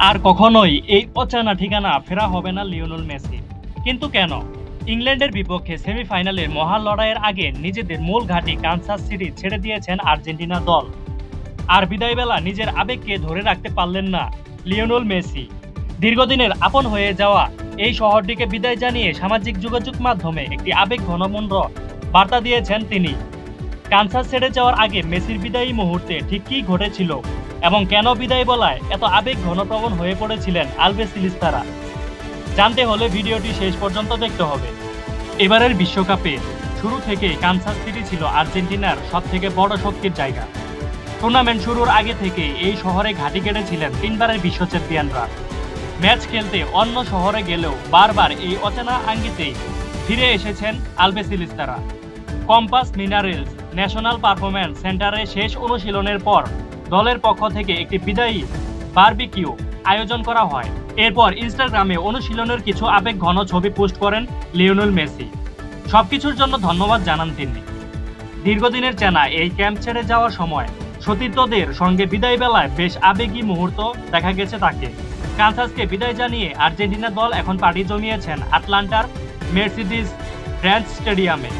আর কখনোই এই অচেনা ঠিকানা ফেরা হবে না লিওনেল মেসি। কিন্তু কেন? ইংল্যান্ডের বিপক্ষে সেমিফাইনালের মহা লড়াইয়ের আগে নিজেদের মূল ঘাঁটি কানসাস সিটি ছেড়ে দিয়েছেন আর্জেন্টিনা দল। আর বিদায়বেলা নিজের আবেগকে ধরে রাখতে পারলেন না লিওনেল মেসি। দীর্ঘদিনের আপন হয়ে যাওয়া এই শহরটিকে বিদায় জানিয়ে সামাজিক যোগাযোগ মাধ্যমে একটি আবেগ ঘনমন্ড বার্তা দিয়েছেন তিনি। কানসাস ছেড়ে যাওয়ার আগে মেসির বিদায়ী মুহূর্তে ঠিক কী ঘটেছিল এবং কেন বিদায় বলায় এত আবেগ ঘনপ্রবণ হয়ে পড়েছিলেন আলবিসেলেস্তারা, জানতে হলে ভিডিওটি শেষ পর্যন্ত দেখতে হবে। এবারের বিশ্বকাপে শুরু থেকেই কানসাস সিটি ছিল আর্জেন্টিনার সবথেকে বড় শক্তির জায়গা। টুর্নামেন্ট শুরুর আগে থেকে এই শহরে ঘাঁটি কেটেছিলেন তিনবারের বিশ্ব চ্যাম্পিয়নরা। ম্যাচ খেলতে অন্য শহরে গেলেও বারবার এই অচেনা আঙ্গিতেই ফিরে এসেছেন আলবিসেলেস্তারা। কম্পাস মিনারেলস ন্যাশনাল পারফরম্যান্স সেন্টারে শেষ অনুশীলনের পর দলের পক্ষ থেকে একটি বিদায়ী বারবিকিউ আয়োজন করা হয়। এরপর ইনস্টাগ্রামে অনুশীলনের কিছু আবেগ ঘন ছবি পোস্ট করেন লিওনেল মেসি। সবকিছুর জন্য ধন্যবাদ জানান তিনি। দীর্ঘদিনের চেনা এই ক্যাম্প ছেড়ে যাওয়ার সময় সতীর্থদের সঙ্গে বিদায় বেলায় বেশ আবেগী মুহূর্ত দেখা গেছে তাকে। কানসাসকে বিদায় জানিয়ে আর্জেন্টিনা দল এখন পার্টি জমিয়েছেন আটলান্টার মের্সিডিজ ব্রেঞ্জ স্টেডিয়ামে,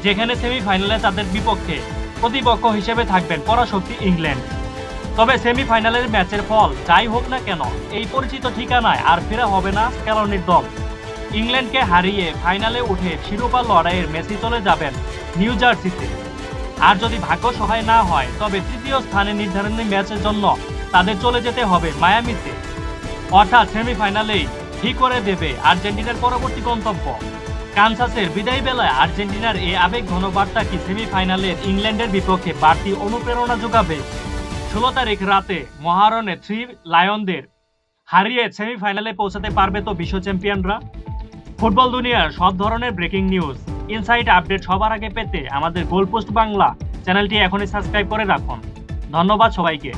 যেখানে সেমিফাইনালে তাদের বিপক্ষে প্রতিপক্ষ হিসেবে থাকবেন পরাশক্তি ইংল্যান্ড। তবে সেমিফাইনালের ম্যাচের ফল যাই হোক না কেন, এই পরিচিত ঠিকানায় আর ফেরা হবে না স্ক্যালোনির দল। ইংল্যান্ডকে হারিয়ে ফাইনালে উঠে শিরোপা লড়াইয়ের মেসি চলে যাবেন নিউ জার্সিতে। আর যদি ভাগ্য সহায় না হয় তবে তৃতীয় স্থানে নির্ধারণী ম্যাচের জন্য তাদের চলে যেতে হবে মায়ামিতে। অর্থাৎ সেমিফাইনালেই ঠিক করে দেবে আর্জেন্টিনার পরবর্তী গন্তব্য। কানসাসের বিদায় বেলায় আর্জেন্টিনার এই আবেগ ঘন বার্তা কি সেমিফাইনালের ইংল্যান্ডের বিপক্ষে বাড়তি অনুপ্রেরণা যোগাবে? 16 তারিখ রাতে মহারণে থ্রি লায়নদের হারিয়ে সেমিফাইনালে পৌঁছাতে পারবে তো বিশ্ব চ্যাম্পিয়নরা? ফুটবল দুনিয়ার সব ধরনের ব্রেকিং নিউজ, ইনসাইট আপডেট সবার আগে পেতে আমাদের গোলপোস্ট বাংলা চ্যানেলটি এখনই সাবস্ক্রাইব করে রাখুন। ধন্যবাদ সবাইকে।